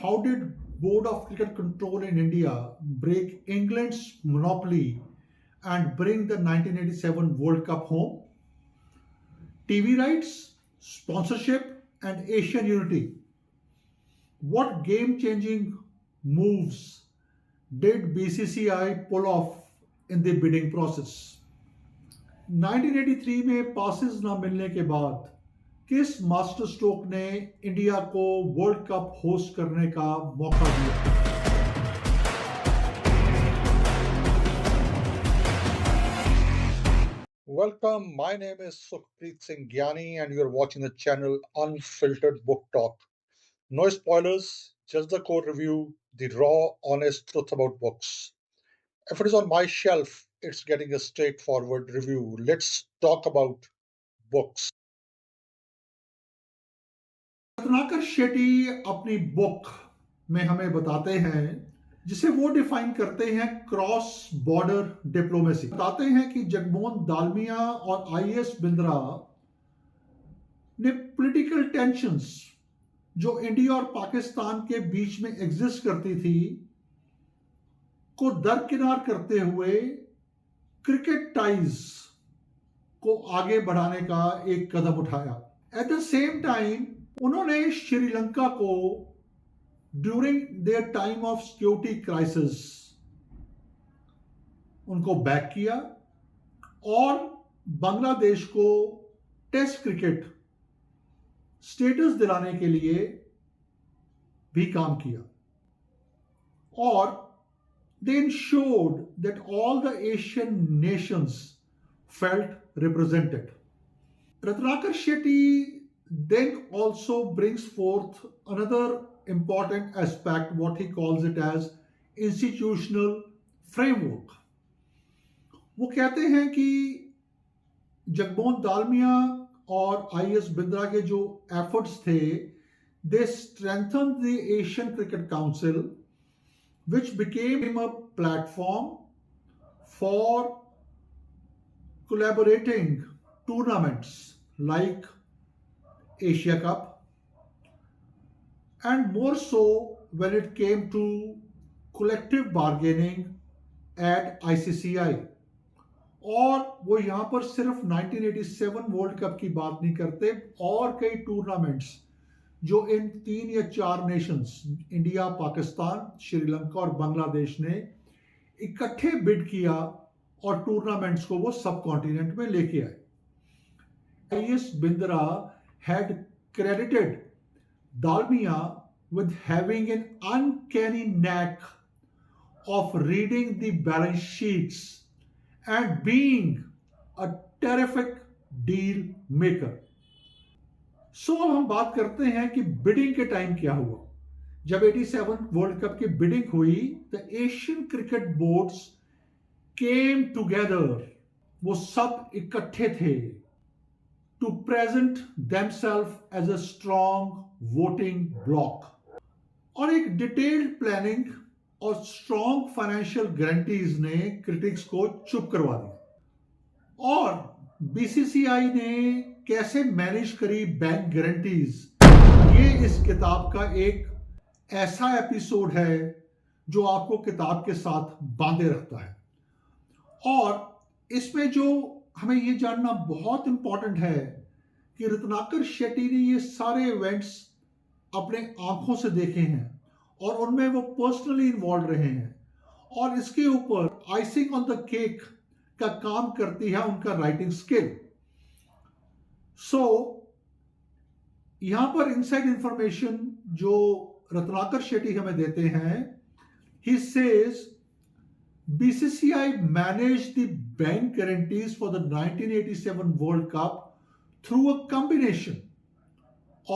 how did Board of Cricket Control in India break England's monopoly and bring the 1987 World Cup home? TV rights, sponsorship, and Asian unity. What game changing moves did BCCI pull off in the bidding process? 1983 में passes ना मिलने के बाद किस master stroke ने India को world cup host करने का मौका दिया? Welcome, my name is Sukhpreet Singh Gyani and you're watching the channel Unfiltered Book Talk. No spoilers, just the core review, the raw, honest truth about books. If it is on my shelf, it's getting a straightforward review. Let's talk about books. Ratnakar Shetty अपनी book में हमें बताते हैं, जिसे वो define करते हैं cross border diplomacy. बताते हैं कि जगमोहन दालमिया और आईएस बिंद्रा ने पॉलिटिकल टेंशंस जो इंडिया और पाकिस्तान के बीच में एग्जिस्ट करती थी को दरकिनार करते हुए क्रिकेट टाइज को आगे बढ़ाने का एक कदम उठाया। एट द सेम टाइम उन्होंने श्रीलंका को during their time of security crisis उनको बैक किया और बांग्लादेश को टेस्ट क्रिकेट स्टेटस दिलाने के लिए भी काम किया और they ensured that all the Asian nations felt represented. Ratnakar Shetty then also brings forth another important aspect, what he calls it as institutional framework. वो कहते हैं कि जगमोहन दालमिया और आईएस बिंद्रा के जो एफर्ट्स थे, they strengthened the Asian Cricket Council, which became a platform for collaborating tournaments like Asia Cup, and more so when it came to collective bargaining at ICCI. और वो यहाँ पर सिर्फ 1987 वर्ल्ड कप की बात नहीं करते, और कई टूर्नामेंट्स जो इन 3 या 4 नेशंस इंडिया, पाकिस्तान, श्रीलंका और बांग्लादेश ने इकट्ठे बिड किया और टूर्नामेंट्स को वो सब कॉन्टिनेंट में लेके आए। I S Bindra had credited Dalmiya with having an uncanny knack of reading the balance sheets and being a terrific deal maker. सो अब हम बात करते हैं कि बिडिंग के टाइम क्या हुआ। जब 87 वर्ल्ड कप की बिडिंग हुई, the Asian cricket boards came together, वो सब इकट्ठे थे to present themselves as a strong voting bloc, और एक डिटेल्ड प्लानिंग और स्ट्रॉन्ग फाइनेंशियल गारंटीज ने क्रिटिक्स को चुप करवा दिया। और बीसीसीआई ने कैसे मैनेज करी बैंक गारंटीज, ये इस किताब का एक ऐसा एपिसोड है जो आपको किताब के साथ बांधे रखता है। और इसमें जो हमें ये जानना बहुत इंपॉर्टेंट है कि रत्नाकर शेट्टी ने ये सारे इवेंट्स अपने आंखों से देखे हैं और उनमें वो पर्सनली इन्वॉल्व रहे हैं, और इसके ऊपर आइसिंग ऑन द केक का काम करती है उनका राइटिंग स्किल। सो यहां पर इनसाइड इंफॉर्मेशन जो रत्नाकर शेट्टी हमें देते हैं, he says BCCI managed the bank guarantees for the 1987 World Cup through a combination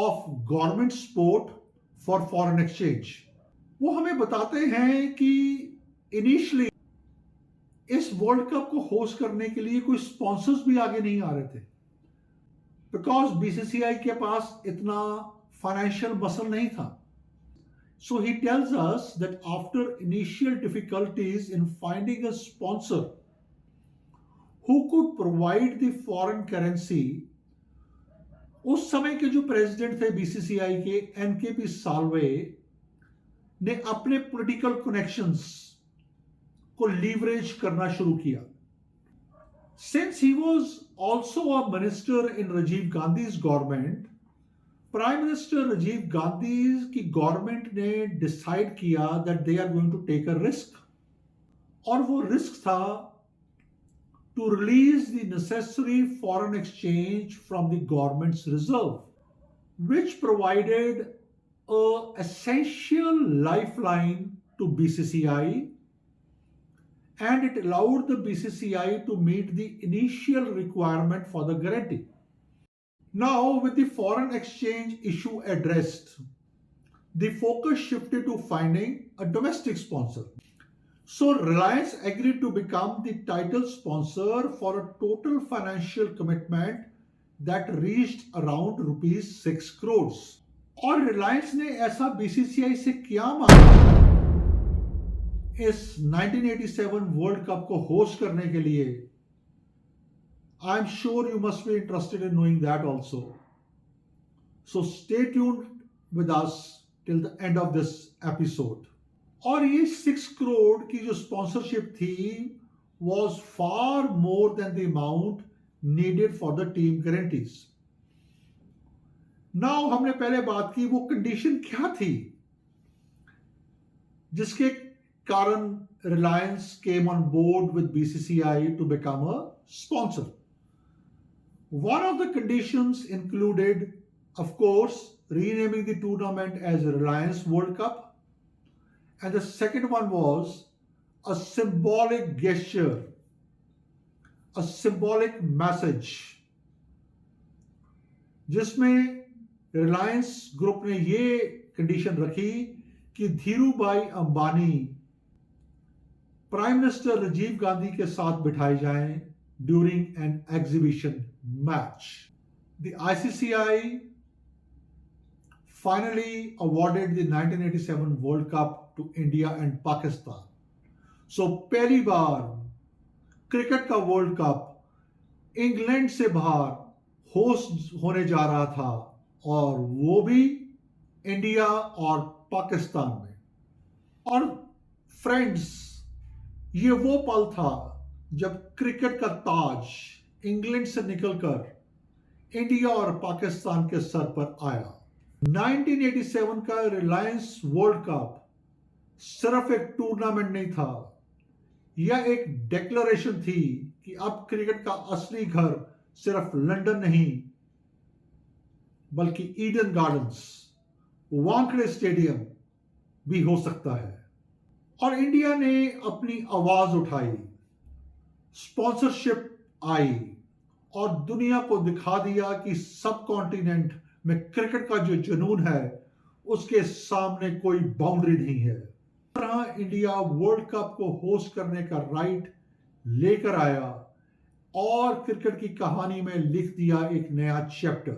of government support for foreign exchange. वो हमें बताते हैं कि इनिशियली इस वर्ल्ड कप को होस्ट करने के लिए कोई स्पॉन्सर्स भी आगे नहीं आ रहे थे, बिकॉज बीसीसीआई के पास इतना फाइनेंशियल मसल नहीं था। So he tells us that after initial difficulties in finding a sponsor who could provide the foreign currency, उस समय के जो प्रेसिडेंट थे बीसीसीआई के, NKP साल्वे, ने अपने पॉलिटिकल कनेक्शंस को लीवरेज करना शुरू किया. Since he was also a minister in Rajiv Gandhi's government, prime minister Rajiv Gandhi की गवर्नमेंट ने डिसाइड किया that they are going to take a risk, और वो रिस्क था to release the necessary foreign exchange from the government's reserve which provided a essential lifeline to BCCI, and it allowed the BCCI to meet the initial requirement for the guarantee. Now, with the foreign exchange issue addressed, the focus shifted to finding a domestic sponsor. So, Reliance agreed to become the title sponsor for a total financial commitment that reached around rupees 6 crores. और रिलायंस ने ऐसा BCCI से क्या मांगा इस 1987 world cup को host करने के लिए? I am sure you must be interested in knowing that also. So stay tuned with us till the end of this episode. और ये 6 करोड़ की जो स्पॉन्सरशिप थी was far more than the amount needed for the team guarantees. Now हमने पहले बात की वो कंडीशन क्या थी जिसके कारण Reliance came on board with BCCI to become a sponsor. One of the conditions included, of course, renaming the tournament as Reliance World Cup, and the second one was a symbolic gesture, a symbolic message, जिसमें Reliance group ने ये condition रखी कि Dhirubhai Ambani prime minister Rajiv Gandhi के साथ बिठाए जाएं during an exhibition match. The ICCI finally awarded the 1987 World Cup to India and Pakistan. So पहली बार क्रिकेट का वर्ल्ड कप इंग्लैंड से बाहर होस्ट होने जा रहा था, और वो भी इंडिया और पाकिस्तान में. और फ्रेंड्स, ये वो पल था जब क्रिकेट का ताज इंग्लैंड से निकलकर इंडिया और पाकिस्तान के सर पर आया. 1987 का रिलायंस वर्ल्ड कप सिर्फ एक टूर्नामेंट नहीं था, यह एक डिक्लेरेशन थी कि अब क्रिकेट का असली घर सिर्फ लंदन नहीं बल्कि ईडन गार्डन्स, वानखेड़े स्टेडियम भी हो सकता है. और इंडिया ने अपनी आवाज उठाई, स्पॉन्सरशिप आई और दुनिया को दिखा दिया कि सब कॉन्टिनेंट में क्रिकेट का जो जुनून है उसके सामने कोई बाउंड्री नहीं है. तरह इंडिया वर्ल्ड कप को होस्ट करने का राइट लेकर आया और क्रिकेट की कहानी में लिख दिया एक नया चैप्टर.